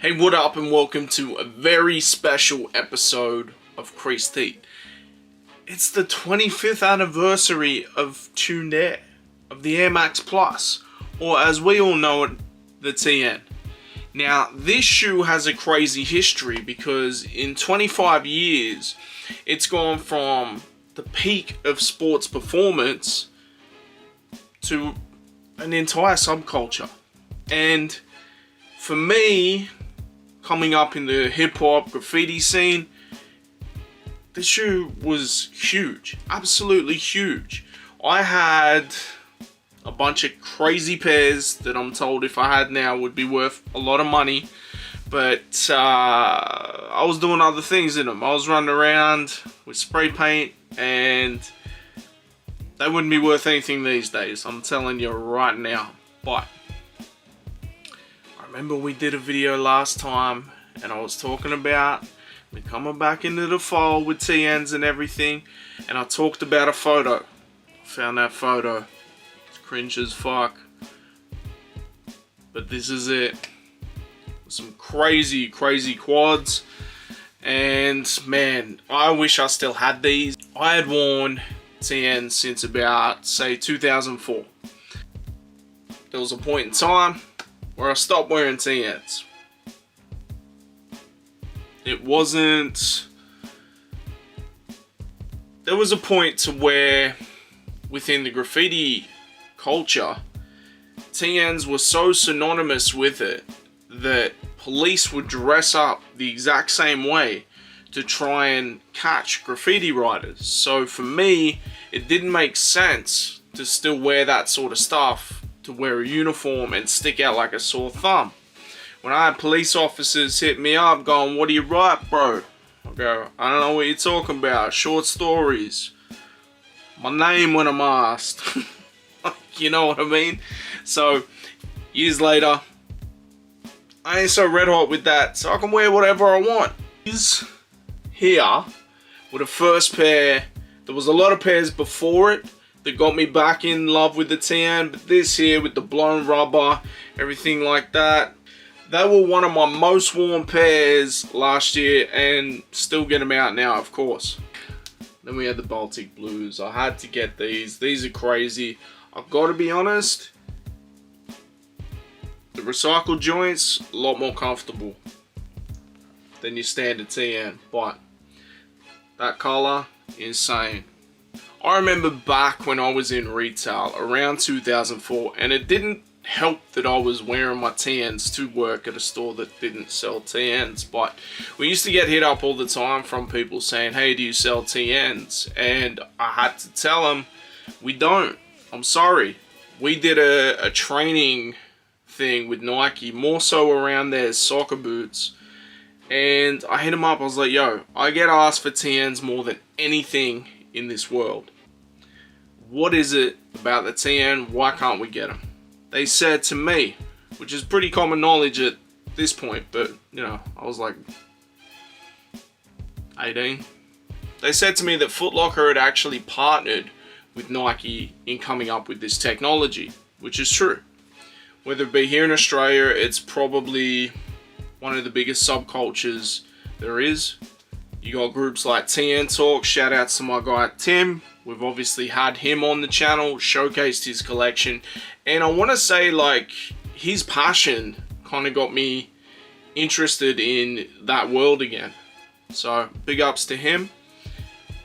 Hey, what up, and welcome to a very special episode of Creased. It's the 25th anniversary of Tuned Air, of the Air Max Plus, or as we all know it, the TN. Now, this shoe has a crazy history because in 25 years, it's gone from the peak of sports performance to an entire subculture. And for me, coming up in the hip-hop graffiti scene, this shoe was huge, absolutely huge. I had a bunch of crazy pairs that I'm told if I had now would be worth a lot of money, but I was doing other things in them. I was running around with spray paint and they wouldn't be worth anything these days, I'm telling you right now. But remember we did a video last time and I was talking about me coming back into the fold with TNs and everything, and I talked about a photo. I found that photo. It's cringe as fuck. But this is it. Some crazy quads. And man, I wish I still had these. I had worn TNs since about, say, 2004. There was a point in time where I stopped wearing TNs. It wasn't... There was a point to where, within the graffiti culture, TNs were so synonymous with it that police would dress up the exact same way to try and catch graffiti writers. So for me, it didn't make sense to still wear that sort of stuff, to wear a uniform and stick out like a sore thumb. When I had police officers hit me up going, "What do you write, bro?" I go, "I don't know what you're talking about. Short stories." My name when I'm asked. You know what I mean? So, years later, I ain't so red hot with that, so I can wear whatever I want. These here were the first pair. There was a lot of pairs before it that got me back in love with the TN, but this here with the blown rubber, everything like that, they were one of my most worn pairs last year, and still get them out now, of course. Then we had the Baltic Blues. I had to get these. These are crazy. I've got to be honest, the recycled joints, a lot more comfortable than your standard TN, but that color, insane. I remember back when I was in retail around 2004, and it didn't help that I was wearing my TNs to work at a store that didn't sell TNs, but we used to get hit up all the time from people saying, "Hey, do you sell TNs?" And I had to tell them, we don't. I'm sorry. We did a training thing with Nike, more so around their soccer boots, and I hit them up. I was like, "Yo, I get asked for TNs more than anything in this world. What is it about the TN? Why can't we get them?" They said to me, which is pretty common knowledge at this point, but you know, I was like 18. They said to me that Footlocker had actually partnered with Nike in coming up with this technology, which is true. Whether it be here in Australia, it's probably one of the biggest subcultures there is. You got groups like TN Talk, shout outs to my guy Tim. We've obviously had him on the channel, showcased his collection, and I want to say, like, his passion kind of got me interested in that world again. So big ups to him.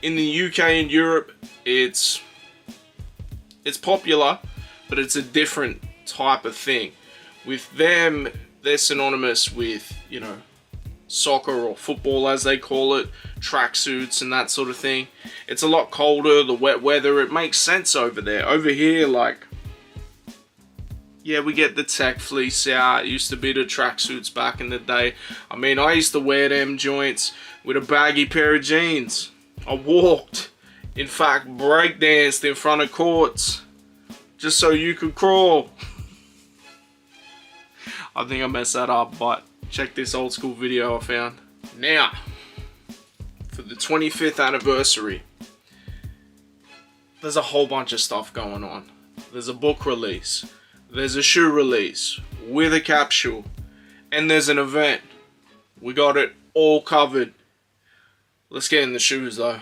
In the UK and Europe, it's popular, but it's a different type of thing. With them, they're synonymous with, you know, soccer or football as they call it, tracksuits and that sort of thing. It's a lot colder, the wet weather, it makes sense over there. Over here, like, yeah, we get the tech fleece out. It used to be the tracksuits back in the day. I mean, I used to wear them joints with a baggy pair of jeans. I walked, in fact, breakdanced in front of courts just so you could crawl. I think I messed that up, but check this old school video I found. Now, for the 25th anniversary, there's a whole bunch of stuff going on. There's a book release. There's a shoe release with a capsule. and there's an event. We got it all covered. Let's get in the shoes though.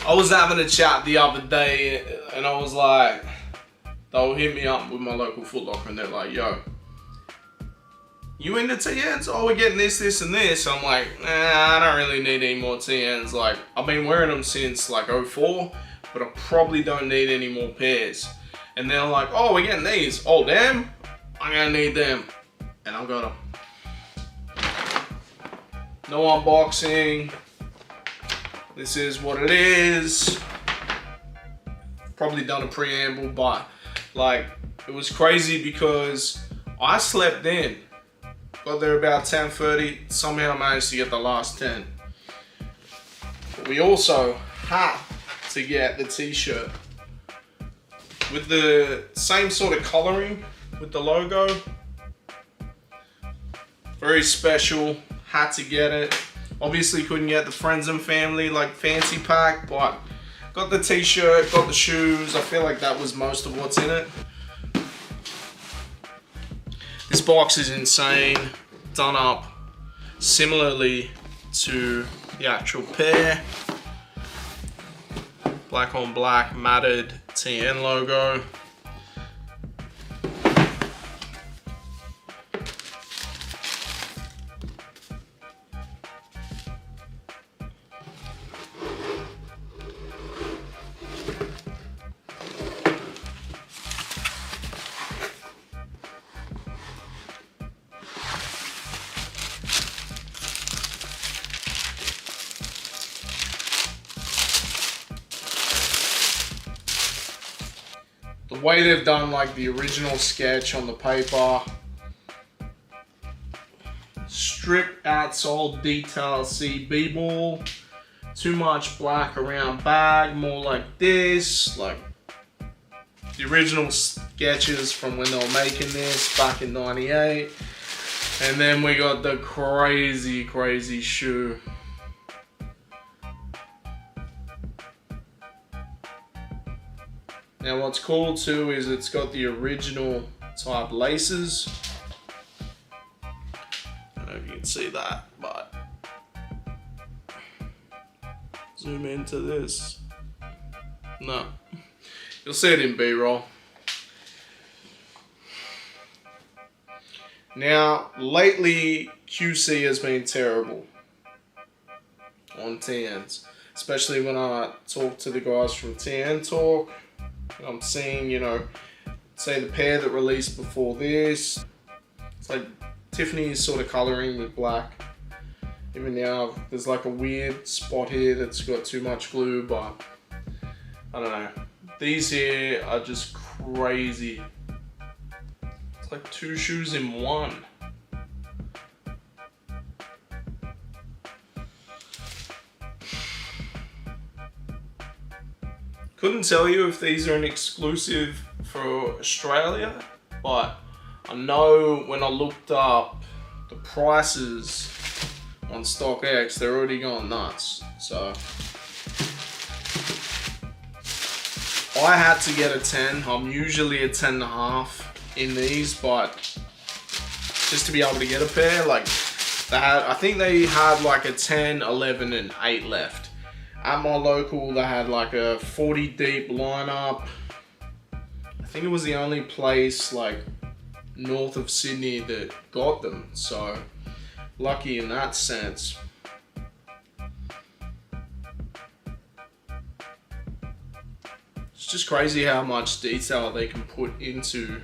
I was having a chat the other day and I was like, they'll hit me up with my local Footlocker and they're like, yo, you into TNs? Oh, we're getting this, this, and this. I'm like, nah, I don't really need any more TNs. Like, I've been wearing them since like 04, but I probably don't need any more pairs. And they're like, oh, we're getting these. Oh, damn, I'm gonna need them. And I got them. No unboxing. This is what it is. Probably done a preamble, but like, it was crazy because I slept in. Got there about 10:30, somehow managed to get the last 10. But we also had to get the t-shirt with the same sort of coloring with the logo. Very special, had to get it. Obviously couldn't get the friends and family like fancy pack, but got the t-shirt, got the shoes. I feel like that was most of what's in it. This box is insane, done up similarly to the actual pair. Black on black matted TN logo. The way they've done like the original sketch on the paper, strip outsole detail CB ball, too much black around bag, more like this, like the original sketches from when they were making this back in '98. And then we got the crazy shoe. Now what's cool too is it's got the original type laces. I don't know if you can see that, but zoom into this. No, you'll see it in B-roll. Now lately QC has been terrible on TNs, especially when I talk to the guys from TN Talk. I'm seeing, you know, say the pair that released before this, it's like Tiffany's sort of coloring with black. Even now, there's like a weird spot here that's got too much glue, but I don't know. These here are just crazy. It's like two shoes in one. Couldn't tell you if these are an exclusive for Australia, but I know when I looked up the prices on StockX, they're already going nuts. So I had to get a 10. I'm usually a 10.5 in these, but just to be able to get a pair, like they had, I think they had like a 10, 11, and 8 left. At my local, they had like a 40 deep lineup. I think it was the only place like north of Sydney that got them, so lucky in that sense. It's just crazy how much detail they can put into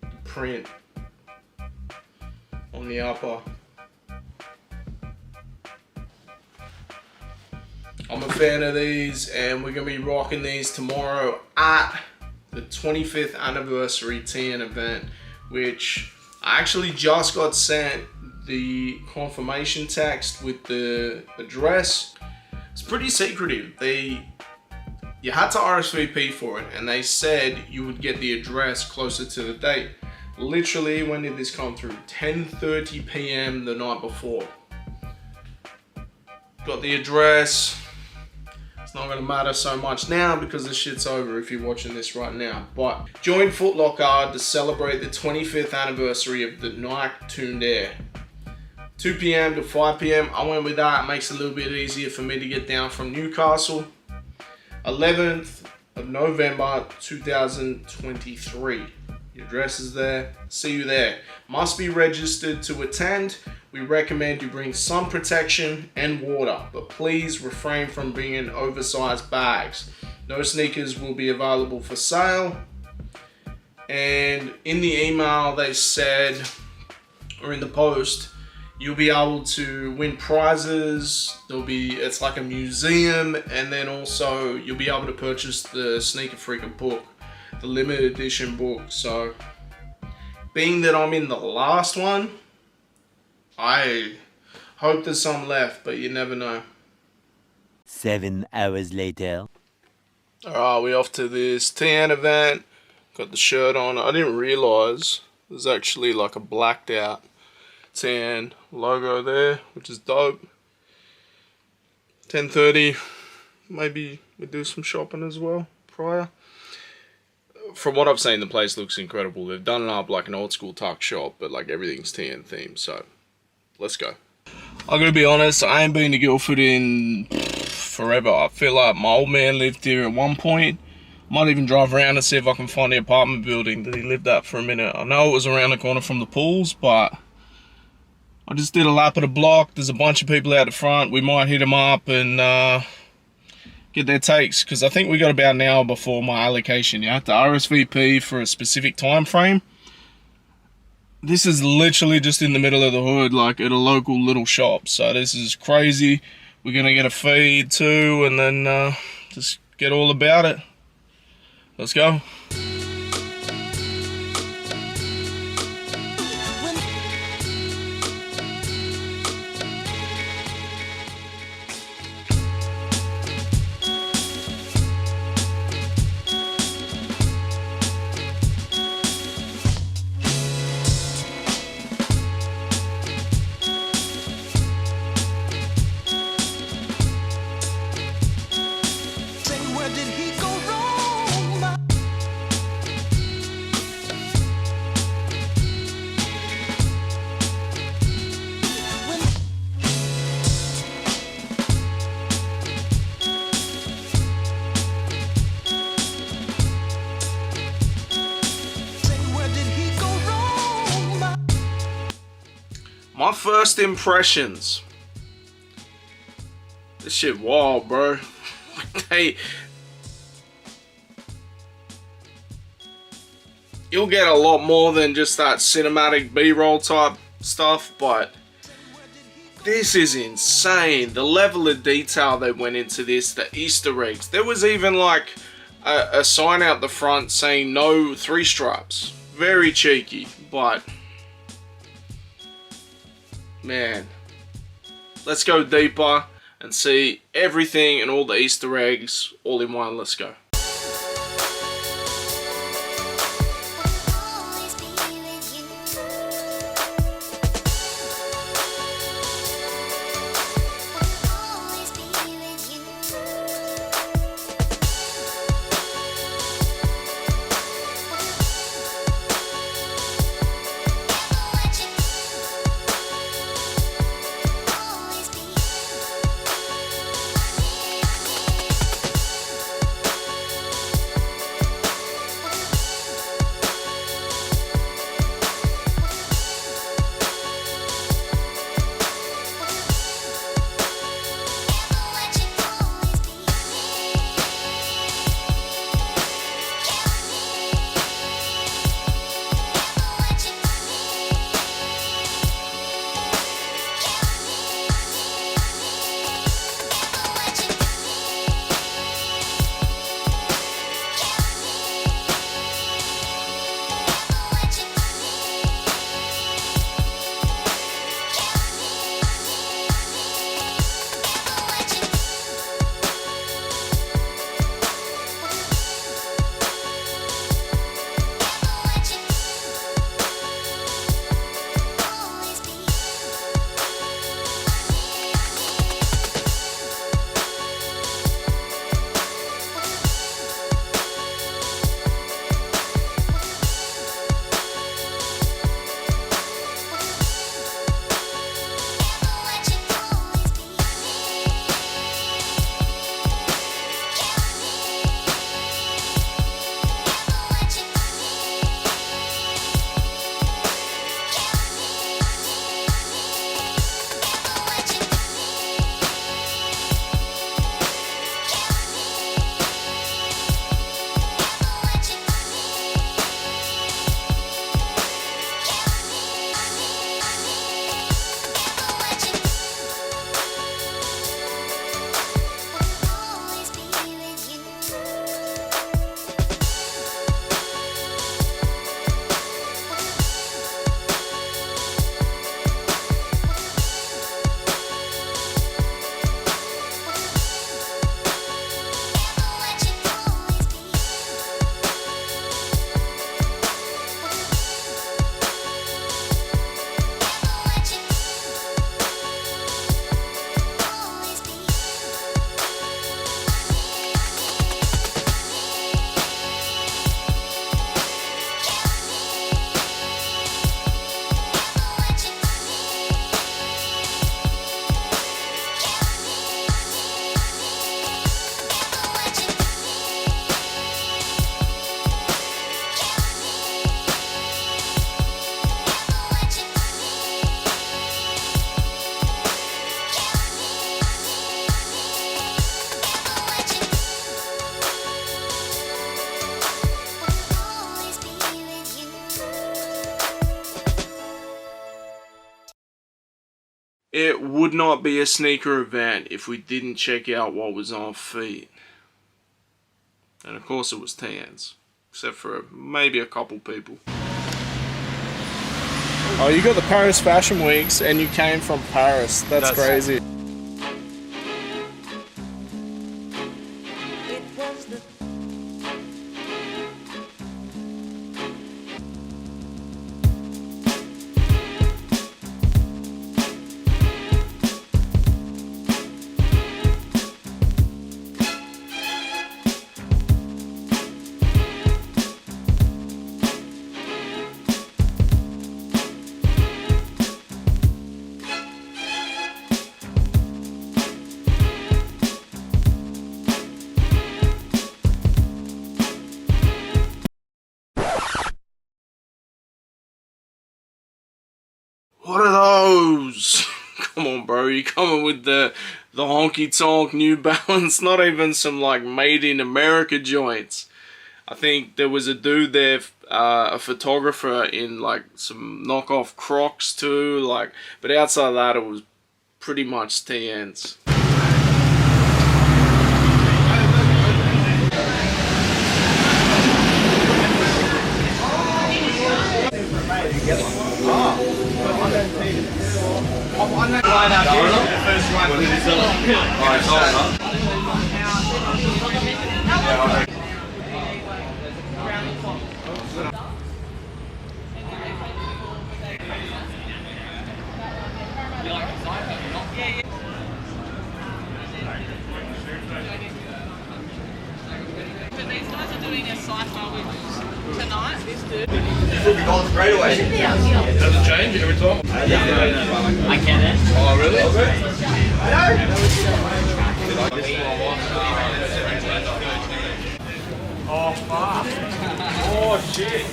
the print on the upper. I'm a fan of these, and we're gonna be rocking these tomorrow at the 25th anniversary TN event, which I actually just got sent the confirmation text with the address. It's pretty secretive. You had to RSVP for it, and they said you would get the address closer to the date. Literally, when did this come through? 10:30 p.m. the night before. Got the address. It's not gonna matter so much now because this shit's over if you're watching this right now. But join Footlocker to celebrate the 25th anniversary of the Nike Tuned Air. 2 p.m. to 5 p.m. I went with that. It makes it a little bit easier for me to get down from Newcastle. 11th of November 2023. The address is there. See you there. Must be registered to attend. We recommend you bring sun protection and water, but please refrain from bringing oversized bags. No sneakers will be available for sale. And in the email they said, or in the post, you'll be able to win prizes. It's like a museum, and then also you'll be able to purchase the Sneaker Freaker book, the limited edition book. So, being that I'm in the last one, I hope there's some left, but you never know. 7 hours later. Alright, we off to this TN event. Got the shirt on. I didn't realise there's actually like a blacked out TN logo there, which is dope. 10:30, maybe we do some shopping as well prior. From what I've seen, the place looks incredible. They've done it up like an old school tuck shop, but like everything's TN themed, so let's go. I'm gonna be honest, I ain't been to Guildford in forever. I feel like my old man lived here at one point. Might even drive around and see if I can find the apartment building that he lived at for a minute. I know it was around the corner from the pools, but I just did a lap of the block. There's a bunch of people out the front. We might hit them up and get their takes, because I think we got about an hour before my allocation. You have to RSVP for a specific time frame. This is literally just in the middle of the hood, like at a local little shop. So this is crazy. We're gonna get a feed too, and then just get all about it. Let's go. My first impressions. This shit wild, bro. You'll get a lot more than just that cinematic B-roll type stuff, but this is insane. The level of detail they went into this, the Easter eggs. There was even like a sign out the front saying no 3 straps. Very cheeky, but man, let's go deeper and see everything and all the Easter eggs all in one. Let's go. It would not be a sneaker event if we didn't check out what was on feet. And of course it was tans. Except for maybe a couple people. Oh, you got the Paris Fashion Weeks and you came from Paris. That's crazy. What are those? Come on, bro. You coming with the honky tonk New Balance? Not even some like made in America joints. I think there was a dude there, a photographer in like some knockoff Crocs too. Like, but outside of that, it was pretty much TNs. Tonight, this dude. Straight away. Does it change every time? I can. Oh, really? Oh, fuck. Oh, shit.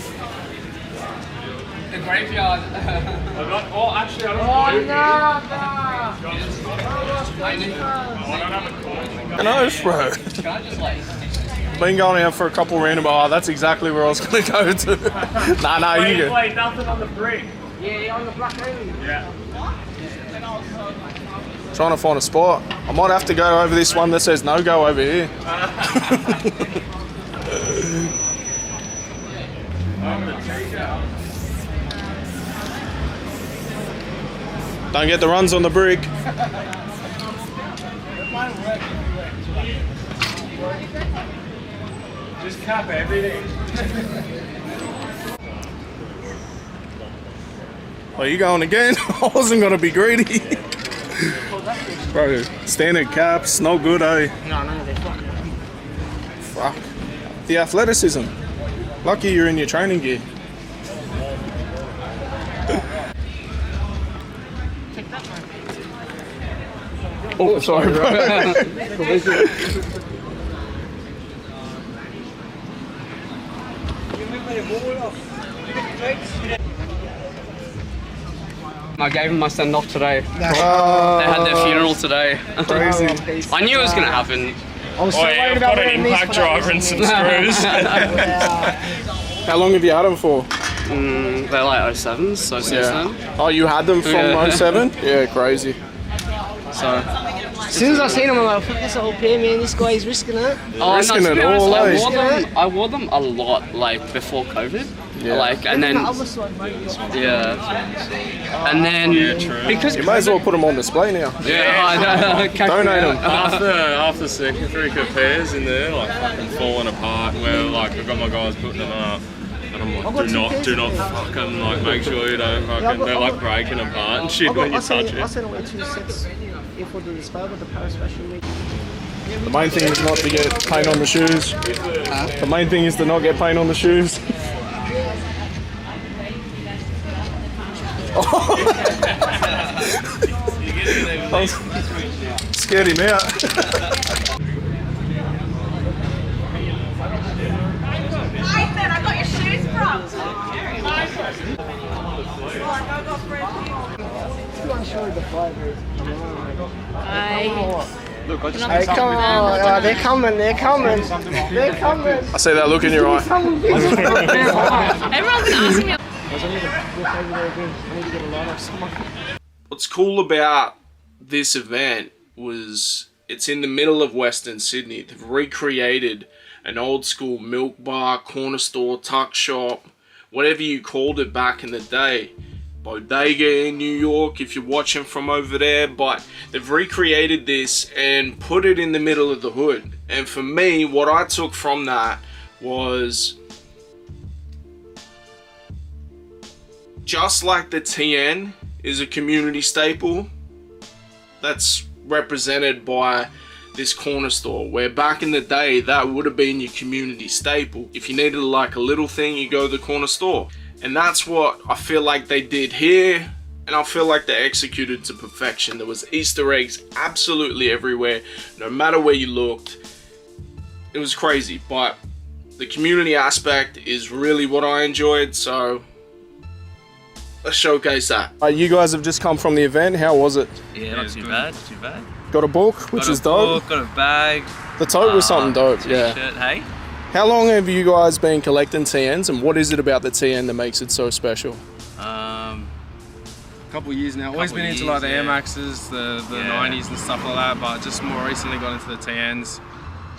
The graveyard. Actually, I don't I know, bro. Can I just like... Been going out for a couple random. Oh, that's exactly where I was gonna go to. nah, you go. Wait, nothing on the brick. Yeah, on the black area. Yeah. Trying to find a spot. I might have to go over this one that says no go over here. Don't get the runs on the brick. Just cap everything. Are you going again? I wasn't gonna be greedy. Bro, standard caps, no good, eh? No, they're fucking. Fuck. The athleticism. Lucky you're in your training gear. Oh, sorry, bro. I gave him my send off today. They Oh, had their funeral today. crazy. I knew it was gonna happen. I was so worried about an impact driver and some screws. How long have you had them for? They're like 07s, so since then. Oh, you had them from Yeah. 07? Yeah, crazy. So. As soon as I seen him, I'm like, fuck, that's a whole pair, man. This guy's risking it. Oh, Risking no, to it be honest, all, eh? I wore them a lot, like before COVID. Yeah. Like, and then The other side, mate. yeah, and then because You may as well put them on display now. yeah, Donate them. Half the circuit pairs in there, like fucking falling apart. Where like I've got my guys putting them up, and I'm like, do not fuck them. Like, make sure you don't fucking. They're like breaking apart and shit when you touch I it. sent away 2 sets here for the display with the Paris Fashion Week. The main thing is not to get paint on the shoes. The main thing is to not get paint on the shoes. Scared him out. Nathan, I got your shoes from. You want to show the flavors? Hey, come on. Oh, they're coming. They're coming. They're coming. I see that look in your eye. Everyone's been asking me. I need to get a line of someone. What's cool about this event was it's in the middle of Western Sydney. They've recreated an old school milk bar, corner store, tuck shop, whatever you called it back in the day. Bodega in New York, if you're watching from over there. But they've recreated this and put it in the middle of the hood. And for me, what I took from that was, just like the TN is a community staple, that's represented by this corner store, where back in the day that would have been your community staple. If you needed like a little thing, you go to the corner store. And that's what I feel like they did here, and I feel like they executed to perfection. There was Easter eggs absolutely everywhere, no matter where you looked. It was crazy, but the community aspect is really what I enjoyed, so let's showcase that. You guys have just come from the event. How was it? Yeah, not too bad, not too bad. Got a book, which is dope. Got a bag. The tote was something dope, T-shirt, yeah. Hey? How long have you guys been collecting TNs, and what is it about the TN that makes it so special? Couple years now. Always been into like the Air Maxes, the 90s and stuff like that, but just more recently got into the TNs.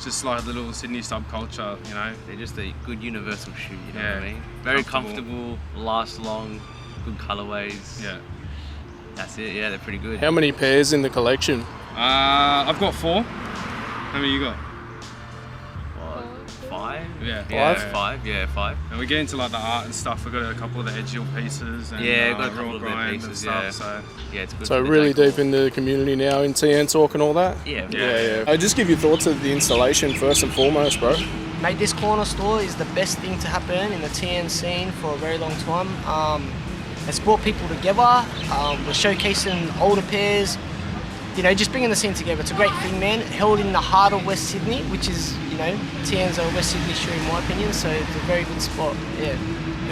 Just like a little Sydney subculture, you know. They're just a good universal shoe, you know Yeah. what I mean? Very comfortable, last long, good colorways. Yeah. That's it, yeah, they're pretty good. How many pairs in the collection? I've got 4. How many you got? What, 5? Yeah. Five. And we get into like the art and stuff. We've got a couple of the edgial pieces and Yeah, got a real couple of their grind pieces, and stuff. yeah. So Yeah, it's good. So for the really decor. deep into the community now in TN talk and all that? Yeah, Yeah. Just give your thoughts of the installation first and foremost, bro. Mate, this corner store is the best thing to happen in the TN scene for a very long time. It's brought people together. We're showcasing older pairs. You know, just bringing the scene together. It's a great thing, man. Held in the heart of West Sydney, which is, you know, TN's a West Sydney shoe in my opinion, so it's a very good spot, yeah.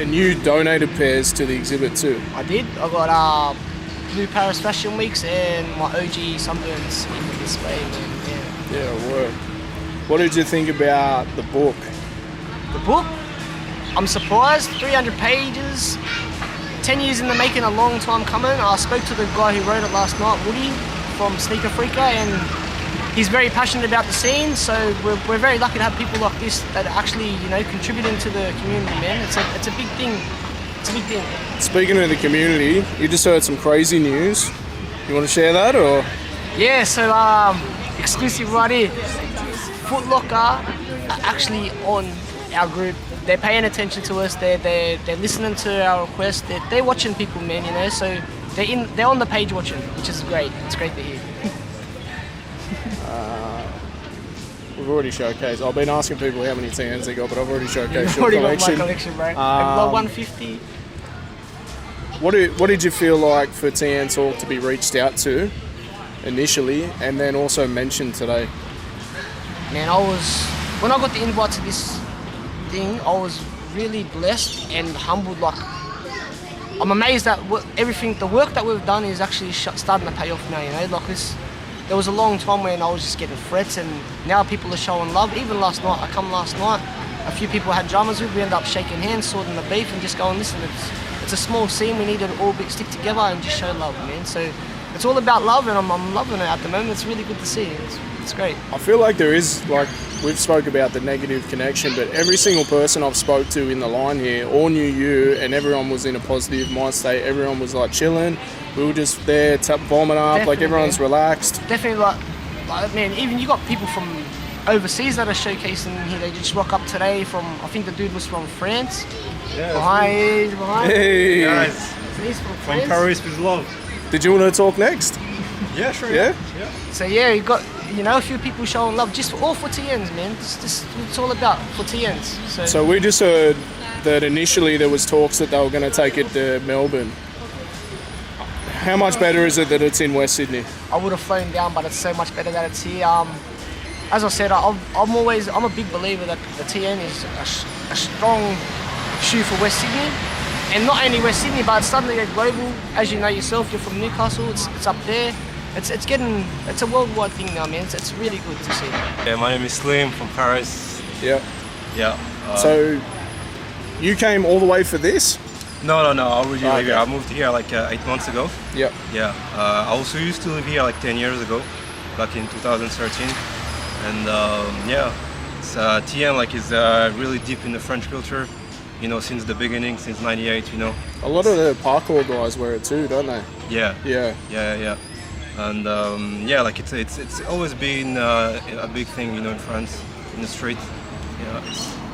And you donated pairs to the exhibit too. I did. I got Blue Paris Fashion Weeks and my OG Sunburns in the display, man, yeah. Yeah, work. What did you think about the book? The book, I'm surprised, 300 pages, 10 years in the making, a long time coming. I spoke to the guy who wrote it last night, Woody, from Sneaker Freaker, and he's very passionate about the scene, so we're very lucky to have people like this that are actually, you know, contributing to the community, man. It's a big thing. It's a big thing. Speaking of the community, you just heard some crazy news. You want to share that, or? Yeah, so exclusive right here. Footlocker are actually on our group. They're paying attention to us. They're listening to our requests. They're watching people, man. You know, so they're on the page watching, which is great. It's great to hear. We've already showcased. I've been asking people how many TNs they got, but I've already showcased your Already got collection. my collection, bro. I've got 150. What did you feel like for TN Talk to be reached out to initially, and then also mentioned today? Man, when I got the invite to this thing, I was really blessed and humbled. Like, I'm amazed that the work that we've done is actually starting to pay off now, you know, like this. There was a long time when I was just getting threats, and now people are showing love. Even last night, a few people I had dramas with, we ended up shaking hands, sorting the beef, and just going, listen, it's a small scene, we need to all stick together and just show love, man. So it's all about love, and I'm loving it at the moment. It's really good to see. It's great. I feel like there is, like, we've spoke about the negative connection, but every single person I've spoke to in the line here all knew you, and everyone was in a positive mind state. Everyone was like chilling. We were just there to vomit up. Definitely, like everyone's man. relaxed. Definitely, like man, even you got people from overseas that are showcasing here. They just rock up today from, I think the dude was from France. Yeah. Behind. Hey. Guys, He's from from France. Paris with love. Did you want to talk next? Yeah, sure. Yeah? So yeah, you got, you know, a few people showing love, just all for TNs, man. It's all about for TNs. So we just heard that initially there was talks that they were going to take it to Melbourne. How much better is it that it's in West Sydney? I would have flown down, but it's so much better that it's here. As I said, I'm a big believer that the TN is a strong shoe for West Sydney, and not only West Sydney, but it's starting to get global. As you know yourself, you're from Newcastle. It's up there. It's a worldwide thing now, man. It's really good to see. Yeah, my name is Slim from Paris. Yeah. Yeah. So you came all the way for this? No, I already live Okay. here. I moved here like 8 months ago. Yep. Yeah. I also used to live here like 10 years ago, back in 2013. And yeah, it's, TN like is really deep in the French culture. You know, since the beginning, since '98. You know. A lot of the parkour guys wear it too, don't they? Yeah. Yeah. And yeah, like it's always been a big thing, you know, in France, in the street. Yeah,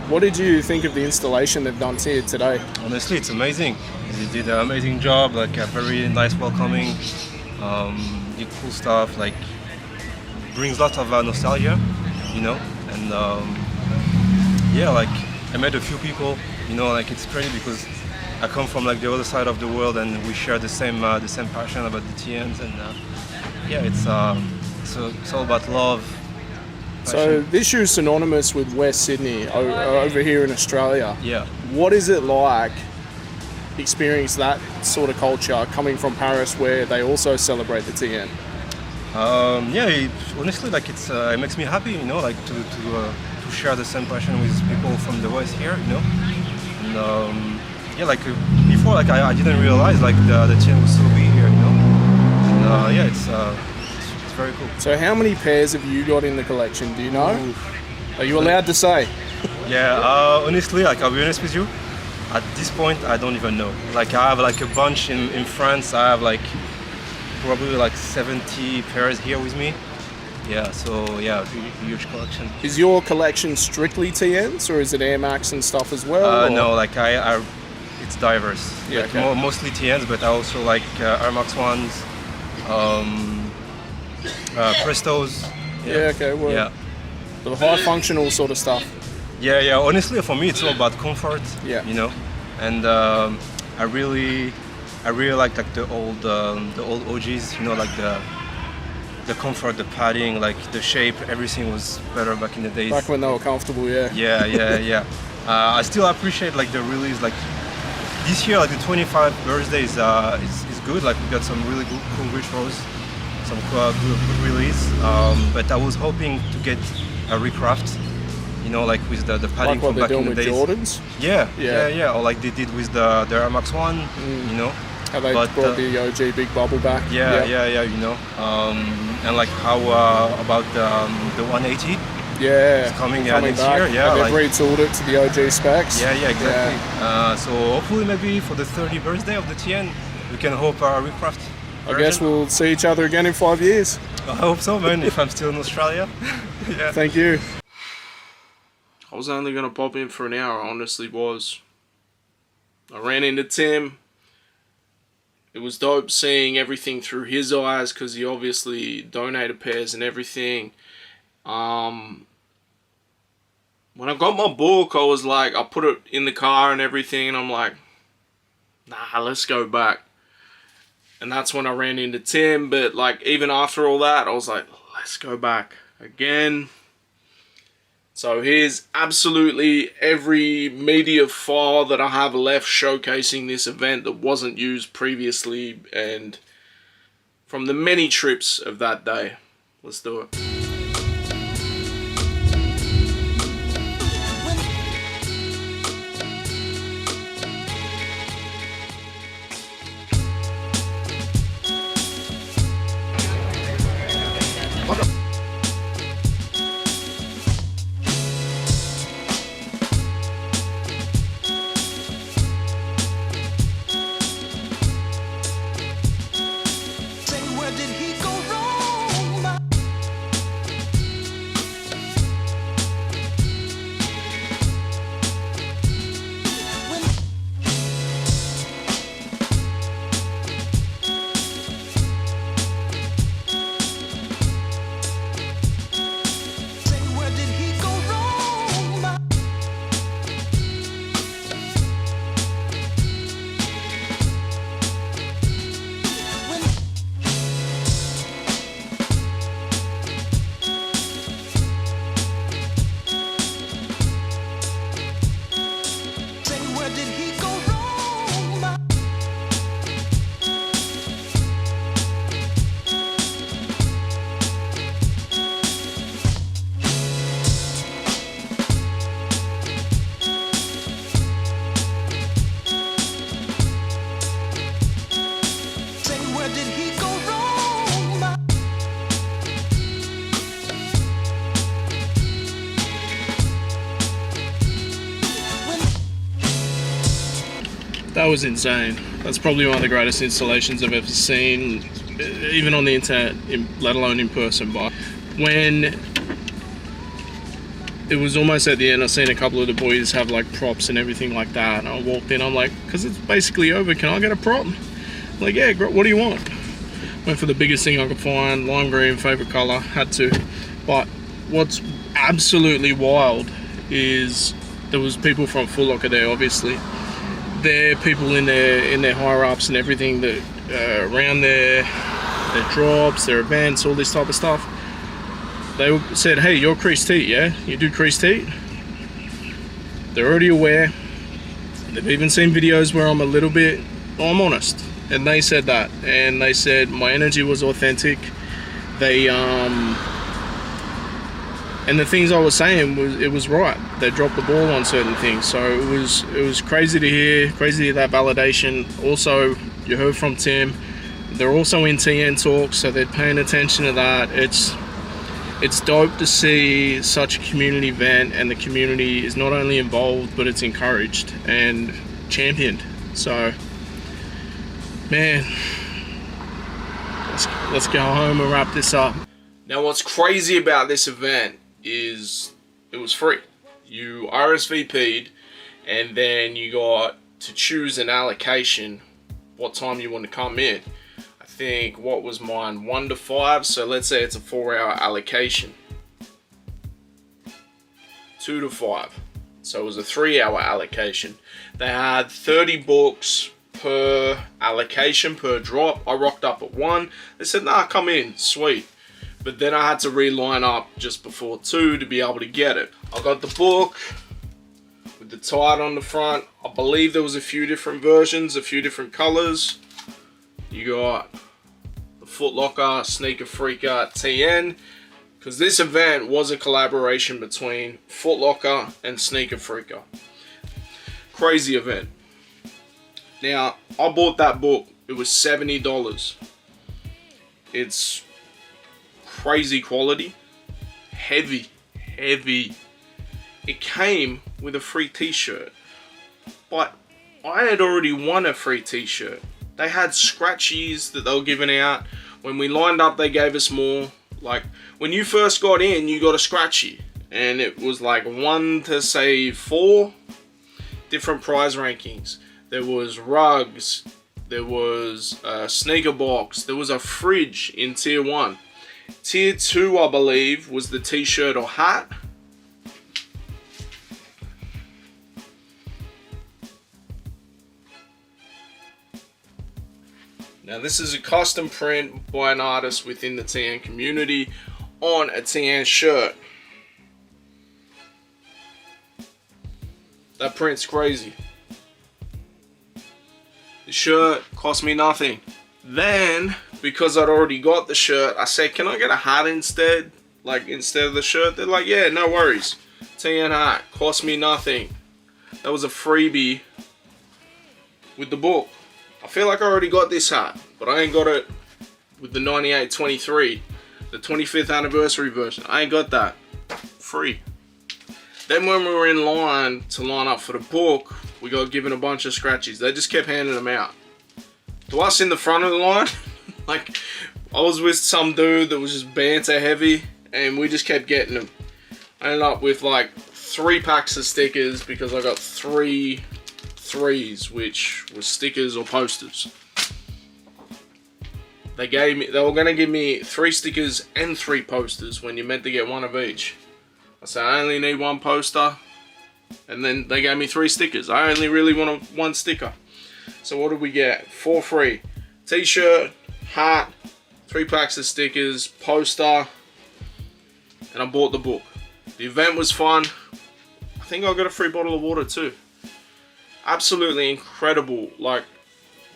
What did you think of the installation they've done here today? honestly, it's amazing. They did an amazing job, like a very nice welcoming, did cool stuff, like brings lots of nostalgia, you know. And yeah, like I met a few people, you know, like it's crazy because I come from like the other side of the world and we share the same passion about the TNs, and yeah, it's all about love. So passion. this shoe's synonymous with West Sydney over here in Australia. Yeah. What is it like experience that sort of culture coming from Paris where they also celebrate the TN? Yeah, honestly, like it makes me happy, you know, like to share the same passion with people from the West here, you know. And yeah, like before, like I didn't realize like the TN would still be here, you know. And yeah, it's very cool. So how many pairs have you got in the collection? Do you know? Are you allowed to say? Yeah, honestly, like I'll be honest with you, at this point I don't even know. Like I have like a bunch in France. I have like probably like 70 pairs here with me. Yeah, so yeah, huge collection. Is your collection strictly TNs or is it Air Max and stuff as well? or- No, like it's diverse. Yeah, like okay. mostly TNs, but I also like Air Max ones, Prestos. Yeah, okay, well, Yeah. the high functional sort of stuff. Yeah. Honestly, for me, it's all about comfort. Yeah. You know, and I really like the old OGs. You know, like the comfort, the padding, like the shape, everything was better back in the days. Back when they were comfortable, yeah. Yeah. I still appreciate like the release. Like this year, like the 25th birthday is good. Like we got some really cool retros, some good release. But I was hoping to get a recraft. You know, like with the padding Like what from they're back in doing the with days. Jordans? Yeah. Or like they did with the Air Max 1, you know. How they But, brought the OG big bubble back. Yeah, you know. And like how about the 180? Yeah, It's coming back. next year, yeah, And they've like- retooled it to the OG specs. Yeah, exactly. So hopefully maybe for the 30th birthday of the TN, we can hope a recraft. I guess we'll see each other again in 5 years. I hope so, man, if I'm still in Australia. Yeah. Thank you. I was only going to pop in for an hour, I honestly was. I ran into Tim. It was dope seeing everything through his eyes because he obviously donated pairs and everything. When I got my book, I was like, I put it in the car and everything, and I'm like, nah, let's go back. And that's when I ran into Tim, but like even after all that, I was like, let's go back again. So here's absolutely every media file that I have left showcasing this event that wasn't used previously and from the many trips of that day. Let's do it. That was insane. That's probably one of the greatest installations I've ever seen, even on the internet, let alone in person. But when it was almost at the end, I seen a couple of the boys have like props and everything like that. And I walked in, I'm like, because it's basically over, can I get a prop? I'm like, yeah, what do you want? Went for the biggest thing I could find, lime green, favorite color, had to. But what's absolutely wild is there was people from Footlocker there, obviously. They're people in their higher ups and everything that around their drops, their events, all this type of stuff. They said, hey, you're Creased Heat, yeah? You do Creased Heat? They're already aware. They've even seen videos where I'm a little bit, I'm honest. And they said that. And they said my energy was authentic. They, and the things I was saying, it was right. They dropped the ball on certain things. So it was crazy to hear that validation. Also, you heard from Tim. They're also in TN talks, so they're paying attention to that. It's dope to see such a community event, and the community is not only involved, but it's encouraged and championed. So, man, let's go home and wrap this up. Now, what's crazy about this event is it was free. You RSVP'd, and then you got to choose an allocation, what time you want to come in. I think, what was mine, 1 to 5, so let's say it's a 4-hour allocation. 2 to 5, so it was a 3-hour allocation. They had 30 books per allocation, per drop. I rocked up at 1. They said, nah, come in, sweet. But then I had to reline up just before 2 to be able to get it. I got the book with the tide on the front. I believe there was a few different versions, a few different colors. You got the Footlocker, Sneaker Freaker, TN. Because this event was a collaboration between Footlocker and Sneaker Freaker. Crazy event. Now, I bought that book. It was $70. It's crazy quality, heavy. It came with a free t-shirt, but I had already won a free t-shirt. They had scratchies that they were giving out. When we lined up, they gave us more. Like, when you first got in, you got a scratchy, and it was like 1 to say 4 different prize rankings. There was rugs, there was a sneaker box, there was a fridge in tier 1. Tier 2, I believe, was the t-shirt or hat. Now, this is a custom print by an artist within the TN community on a TN shirt. That print's crazy. The shirt cost me nothing. Then, because I'd already got the shirt, I said, can I get a hat instead? Like, instead of the shirt? They're like, yeah, no worries. TN hat, cost me nothing. That was a freebie with the book. I feel like I already got this hat, but I ain't got it with the 9823, the 25th anniversary version. I ain't got that. Free. Then when we were in line to line up for the book, we got given a bunch of scratchies. They just kept handing them out. To us in the front of the line, like, I was with some dude that was just banter heavy, and we just kept getting them. I ended up with like 3 packs of stickers because I got 3 threes, which was stickers or posters. They were gonna give me 3 stickers and 3 posters when you're meant to get 1 of each. I said I only need 1 poster, and then they gave me 3 stickers. I only really want 1 sticker. So what did we get? 4 free. T-shirt, hat, 3 packs of stickers, poster, and I bought the book. The event was fun. I think I got a free bottle of water too. Absolutely incredible. Like,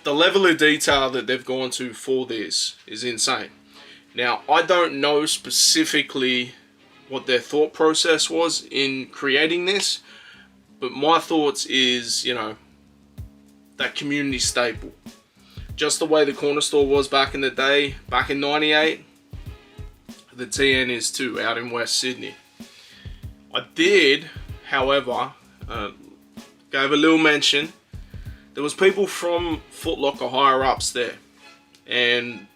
the level of detail that they've gone to for this is insane. Now, I don't know specifically what their thought process was in creating this, but my thoughts is, you know, that community staple. Just the way the corner store was back in the day, back in '98, the TN is too, out in West Sydney. I did, however, gave a little mention there was people from Footlocker higher ups there, and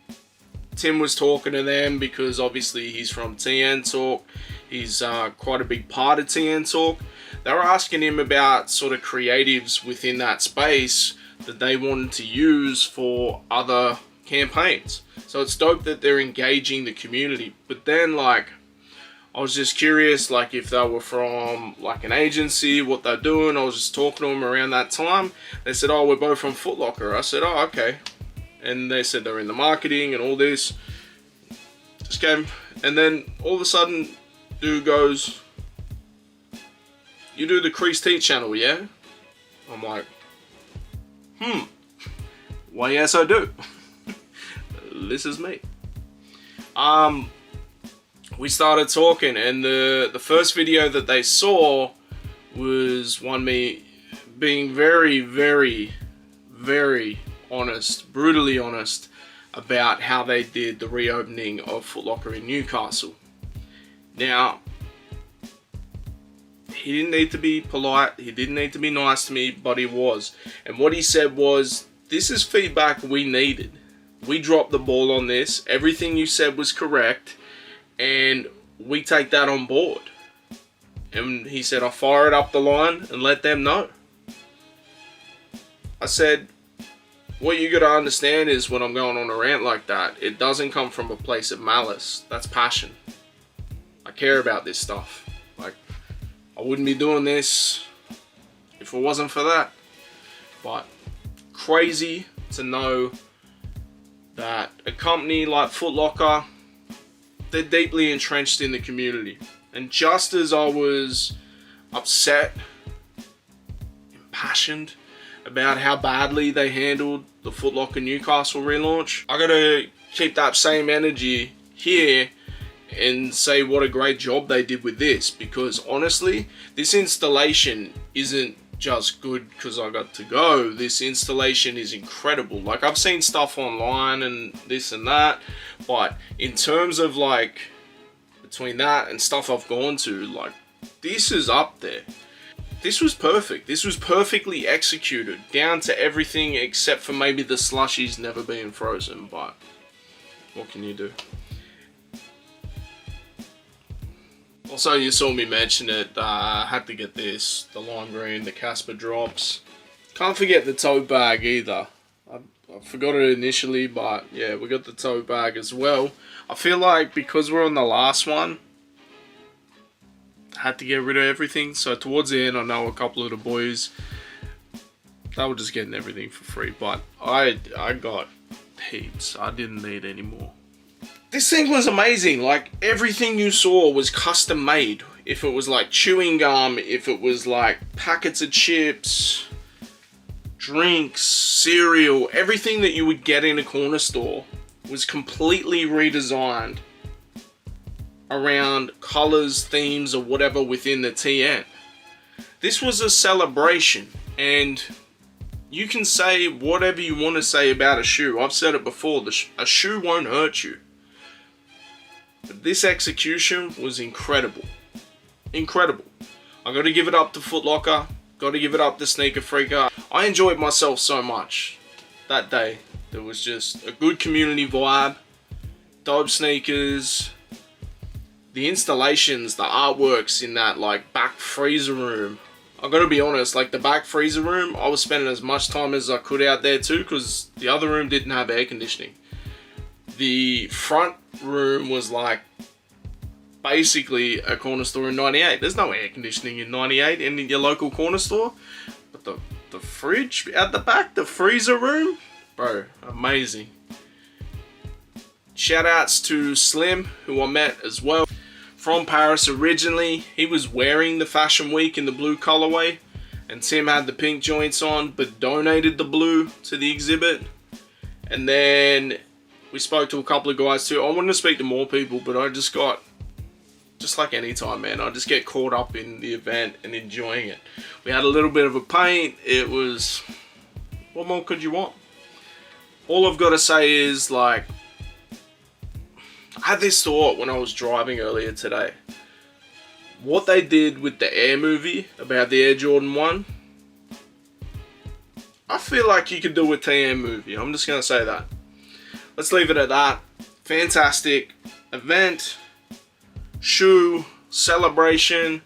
Tim was talking to them because obviously he's from TN Talk. He's quite a big part of TN Talk. They were asking him about sort of creatives within that space that they wanted to use for other campaigns. So it's dope that they're engaging the community. But then, like, I was just curious, like, if they were from like an agency, what they're doing. I was just talking to them around that time. They said, oh, we're both from Footlocker. I said, oh, okay. And they said they're in the marketing and all this. Just came, and then all of a sudden, dude goes, you do the Creased Heat channel, yeah? I'm like, well, yes, I do. This is me. We started talking, and the first video that they saw was me being very, very, very honest, brutally honest about how they did the reopening of Footlocker in Newcastle. Now, he didn't need to be polite, he didn't need to be nice to me, but he was. And what he said was, this is feedback we needed. We dropped the ball on this, everything you said was correct, and we take that on board. And he said, I'll fire it up the line and let them know. I said, what you gotta understand is when I'm going on a rant like that, it doesn't come from a place of malice. That's passion. I care about this stuff. Like, I wouldn't be doing this if it wasn't for that. But crazy to know that a company like Footlocker, they're deeply entrenched in the community. And just as I was upset, impassioned about how badly they handled the Footlocker Newcastle relaunch, I gotta keep that same energy here and say what a great job they did with this, because honestly, this installation isn't just good because I got to go. This installation is incredible. Like, I've seen stuff online and this and that, but in terms of like between that and stuff I've gone to, like, this is up there. This was perfect. This was perfectly executed down to everything except for maybe the slushies never being frozen, but what can you do? Also, you saw me mention it, I had to get this, the lime green, the Casper drops. Can't forget the tote bag either. I forgot it initially, but yeah, we got the tote bag as well. I feel like because we're on the last one, I had to get rid of everything. So towards the end, I know a couple of the boys, they were just getting everything for free, but I got heaps. I didn't need any more. This thing was amazing. Like, everything you saw was custom made. If it was like chewing gum, if it was like packets of chips, drinks, cereal, everything that you would get in a corner store was completely redesigned around colors, themes, or whatever within the TN. This was a celebration, and you can say whatever you want to say about a shoe. I've said it before, a shoe won't hurt you. But this execution was incredible. Incredible. I got to give it up to Footlocker. Got to give it up to Sneaker Freaker. I enjoyed myself so much that day. There was just a good community vibe. Dope sneakers. The installations, the artworks in that like back freezer room. I got to be honest, like the back freezer room, I was spending as much time as I could out there too, because the other room didn't have air conditioning. The front room was like basically a corner store in 98. There's no air conditioning in 98 in your local corner store. But the fridge at the back, the freezer room, bro, amazing. Shout outs to Slim, who I met as well. From Paris originally. He was wearing the Fashion Week in the blue colorway. And Tim had the pink joints on, but donated the blue to the exhibit. And then we spoke to a couple of guys too. I wanted to speak to more people, but I just got, just like any time, man, I just get caught up in the event and enjoying it. We had a little bit of a paint. It was, what more could you want? All I've got to say is, like, I had this thought when I was driving earlier today. What they did with the Air movie about the Air Jordan 1, I feel like you could do a TM movie. I'm just going to say that. Let's leave it at that. Fantastic event, shoe, celebration,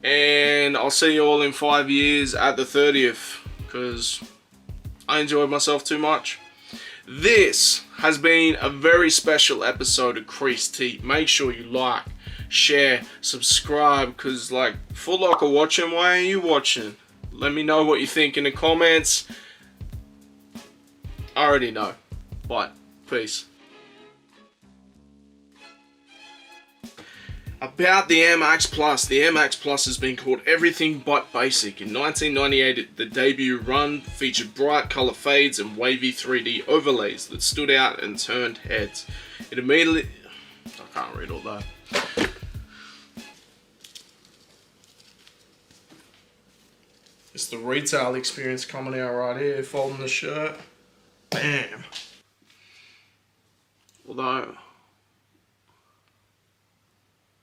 and I'll see you all in 5 years at the 30th, because I enjoyed myself too much. This has been a very special episode of Creased. Make sure you like, share, subscribe, because like, Footlocker watching, why are you watching? Let me know what you think in the comments. I already know, but peace. About the Air Max Plus. The Air Max Plus has been called everything but basic. In 1998, the debut run featured bright color fades and wavy 3D overlays that stood out and turned heads. It immediately... I can't read all that. It's the retail experience coming out right here, folding the shirt. Bam. Although...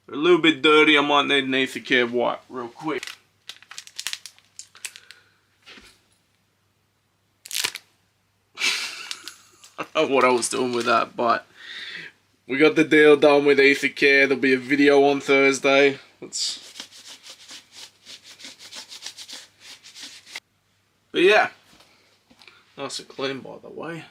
a little bit dirty, I might need an ether care wipe real quick. I don't know what I was doing with that, but we got the deal done with ether care. There'll be a video on Thursday. But yeah, nice and clean by the way.